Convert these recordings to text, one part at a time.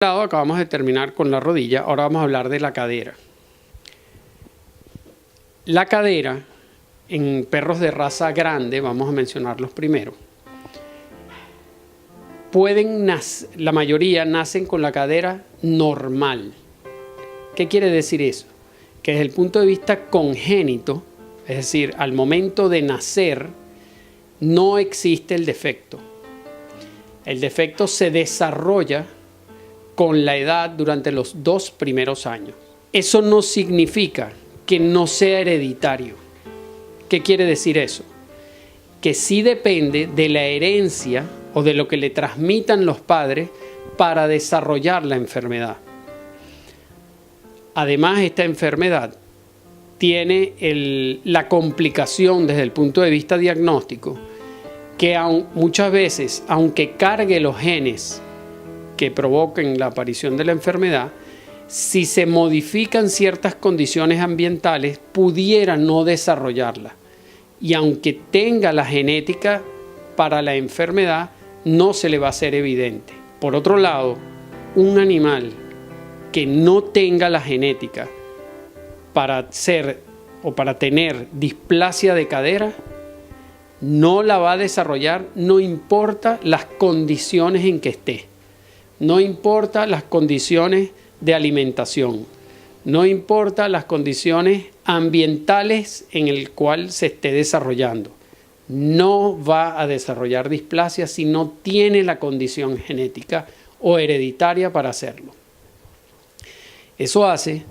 Acabamos de terminar con la rodilla, ahora vamos a hablar de la cadera. La cadera, en perros de raza grande, vamos a mencionarlos primero, la mayoría nacen con la cadera normal. ¿Qué quiere decir eso? Que desde el punto de vista congénito, es decir, al momento de nacer, no existe el defecto. El defecto se desarrolla con la edad durante los 2 primeros años. Eso no significa que no sea hereditario. ¿Qué quiere decir eso? Que sí depende de la herencia o de lo que le transmitan los padres para desarrollar la enfermedad. Además, esta enfermedad tiene la complicación desde el punto de vista diagnóstico que muchas veces, aunque cargue los genes que provoquen la aparición de la enfermedad, si se modifican ciertas condiciones ambientales, pudiera no desarrollarla. Y aunque tenga la genética para la enfermedad, no se le va a hacer evidente. Por otro lado, un animal que no tenga la genética para tener displasia de cadera, no la va a desarrollar, no importa las condiciones en que esté. No importa las condiciones de alimentación, no importa las condiciones ambientales en el cual se esté desarrollando. No va a desarrollar displasia si no tiene la condición genética o hereditaria para hacerlo. Eso hace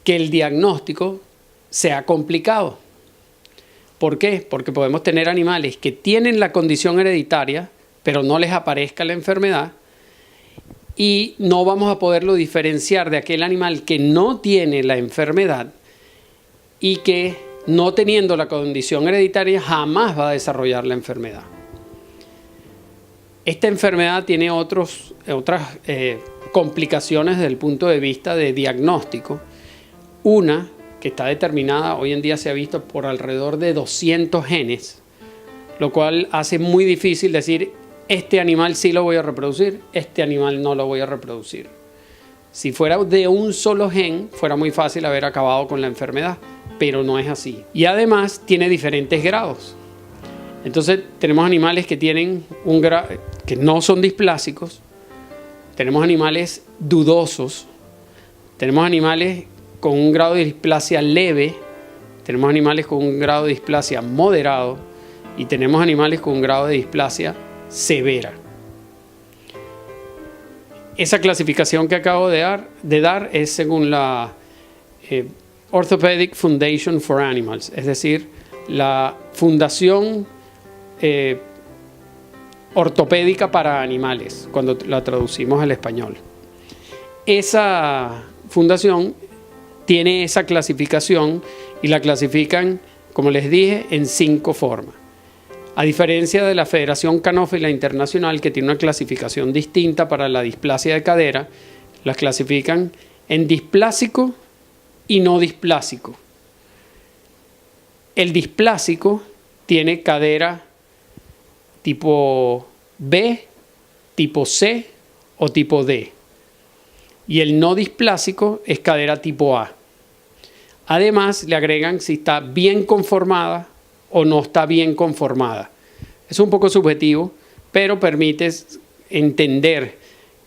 que el diagnóstico sea complicado. ¿Por qué? Porque podemos tener animales que tienen la condición hereditaria, pero no les aparezca la enfermedad, y no vamos a poderlo diferenciar de aquel animal que no tiene la enfermedad y que, no teniendo la condición hereditaria, jamás va a desarrollar la enfermedad. Esta enfermedad tiene otras complicaciones desde el punto de vista de diagnóstico. Una que está determinada, hoy en día se ha visto por alrededor de 200 genes, lo cual hace muy difícil decir: este animal sí lo voy a reproducir, este animal no lo voy a reproducir. Si fuera de un solo gen, fuera muy fácil haber acabado con la enfermedad, pero no es así. Y además tiene diferentes grados. Entonces tenemos animales que tienen que no son displásicos, tenemos animales dudosos, tenemos animales con un grado de displasia leve, tenemos animales con un grado de displasia moderado y tenemos animales con un grado de displasia severa. Esa clasificación que acabo de dar es según la Orthopedic Foundation for Animals, es decir, la Fundación Ortopédica para Animales, cuando la traducimos al español. Esa fundación tiene esa clasificación y la clasifican, como les dije, en 5 formas. A diferencia de la Federación Canófila Internacional, que tiene una clasificación distinta para la displasia de cadera, las clasifican en displásico y no displásico. El displásico tiene cadera tipo B, tipo C o tipo D. Y el no displásico es cadera tipo A. Además, le agregan si está bien conformada o no está bien conformada. Es un poco subjetivo, pero permite entender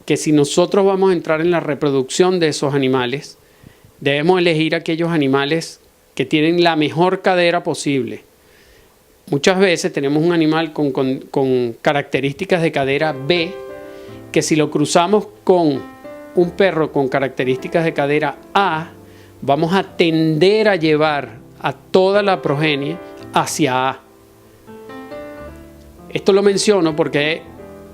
que si nosotros vamos a entrar en la reproducción de esos animales, debemos elegir aquellos animales que tienen la mejor cadera posible. Muchas veces tenemos un animal con características de cadera B, que si lo cruzamos con un perro con características de cadera A, vamos a tender a llevar a toda la progenie hacia A. Esto lo menciono porque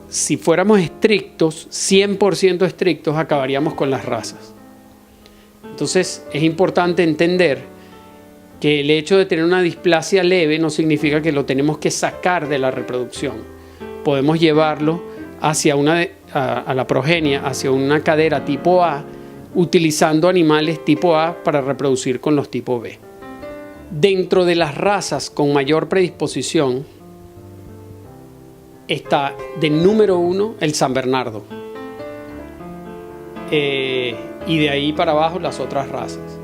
si fuéramos estrictos, 100% estrictos, acabaríamos con las razas. Entonces es importante entender que el hecho de tener una displasia leve no significa que lo tenemos que sacar de la reproducción. Podemos llevarlo hacia a la progenie, hacia una cadera tipo A, utilizando animales tipo A para reproducir con los tipo B. Dentro de las razas con mayor predisposición está de número 1 el San Bernardo. y de ahí para abajo las otras razas.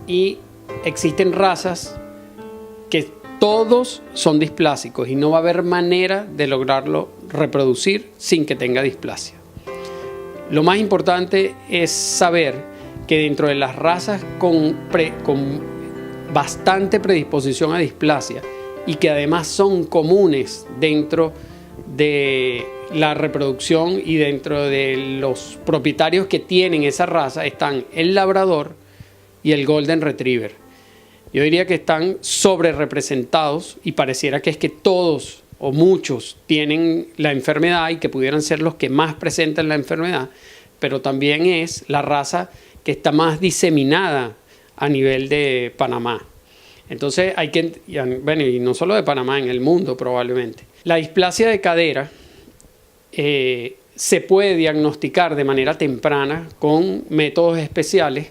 Y existen razas que todos son displásicos y no va a haber manera de lograrlo reproducir sin que tenga displasia. Lo más importante es saber que dentro de las razas con bastante predisposición a displasia y que además son comunes dentro de la reproducción y dentro de los propietarios que tienen esa raza, están el labrador y el golden retriever. Yo diría que están sobre representados y pareciera que es que todos o muchos tienen la enfermedad y que pudieran ser los que más presentan la enfermedad, pero también es la raza que está más diseminada a nivel de Panamá. Entonces hay que, bueno, y no solo de Panamá, en el mundo probablemente. La displasia de cadera se puede diagnosticar de manera temprana con métodos especiales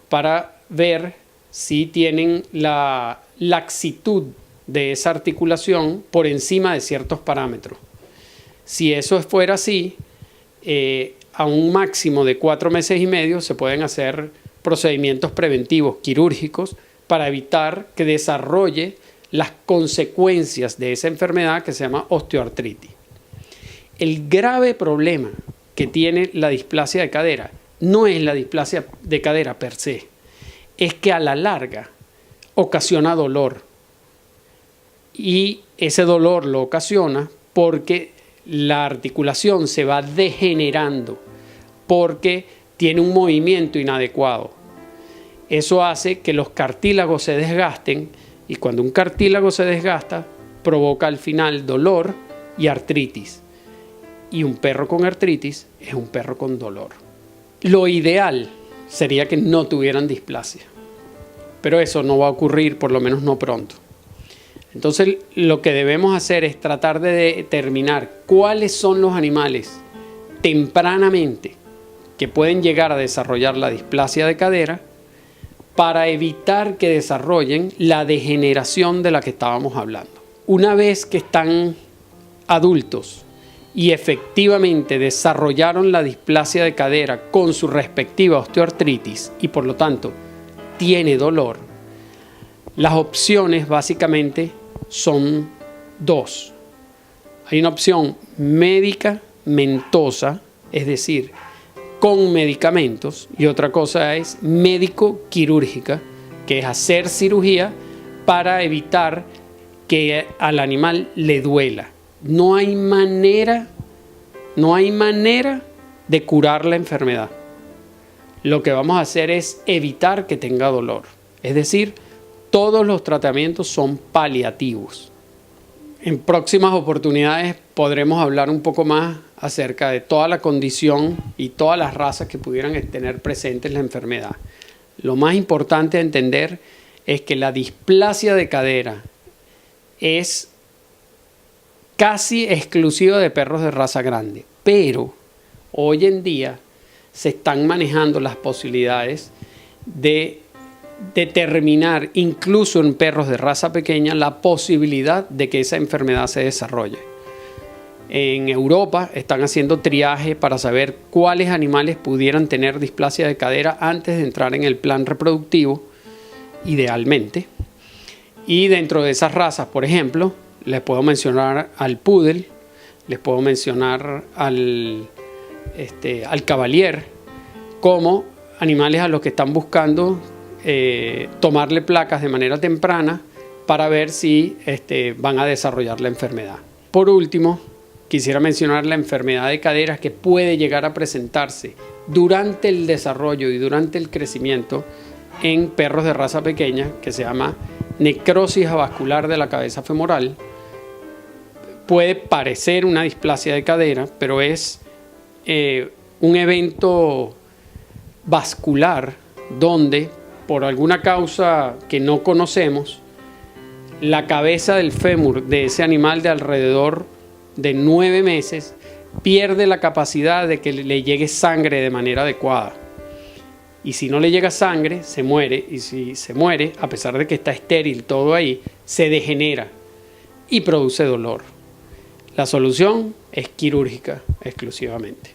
para ver si tienen la laxitud de esa articulación por encima de ciertos parámetros. Si eso fuera así, a un máximo de 4 meses y medio se pueden hacer procedimientos preventivos quirúrgicos para evitar que desarrolle las consecuencias de esa enfermedad que se llama osteoartritis. El grave problema que tiene la displasia de cadera no es la displasia de cadera per se, es que a la larga ocasiona dolor. Y ese dolor lo ocasiona porque la articulación se va degenerando, porque tiene un movimiento inadecuado. Eso hace que los cartílagos se desgasten y cuando un cartílago se desgasta provoca al final dolor y artritis. Y un perro con artritis es un perro con dolor. Lo ideal sería que no tuvieran displasia, pero eso no va a ocurrir, por lo menos no pronto. Entonces lo que debemos hacer es tratar de determinar cuáles son los animales tempranamente que pueden llegar a desarrollar la displasia de cadera para evitar que desarrollen la degeneración de la que estábamos hablando. Una vez que están adultos y efectivamente desarrollaron la displasia de cadera con su respectiva osteoartritis y por lo tanto tiene dolor, las opciones básicamente son dos. Hay una opción medicamentosa, es decir, con medicamentos, y otra cosa es médico-quirúrgica, que es hacer cirugía para evitar que al animal le duela. No hay manera de curar la enfermedad. Lo que vamos a hacer es evitar que tenga dolor. Es decir, todos los tratamientos son paliativos. En próximas oportunidades podremos hablar un poco más acerca de toda la condición y todas las razas que pudieran tener presentes la enfermedad. Lo más importante a entender es que la displasia de cadera es casi exclusiva de perros de raza grande, pero hoy en día se están manejando las posibilidades de determinar, incluso en perros de raza pequeña, la posibilidad de que esa enfermedad se desarrolle. En Europa están haciendo triaje para saber cuáles animales pudieran tener displasia de cadera antes de entrar en el plan reproductivo, idealmente. Y dentro de esas razas, por ejemplo, les puedo mencionar al poodle, les puedo mencionar al cavalier, como animales a los que están buscando tomarle placas de manera temprana para ver si van a desarrollar la enfermedad. Por último, quisiera mencionar la enfermedad de caderas que puede llegar a presentarse durante el desarrollo y durante el crecimiento en perros de raza pequeña, que se llama necrosis avascular de la cabeza femoral. Puede parecer una displasia de cadera, pero es un evento vascular donde, por alguna causa que no conocemos, la cabeza del fémur de ese animal de alrededor de 9 meses pierde la capacidad de que le llegue sangre de manera adecuada. Y si no le llega sangre, se muere. Y si se muere, a pesar de que está estéril todo ahí, se degenera y produce dolor. La solución es quirúrgica exclusivamente.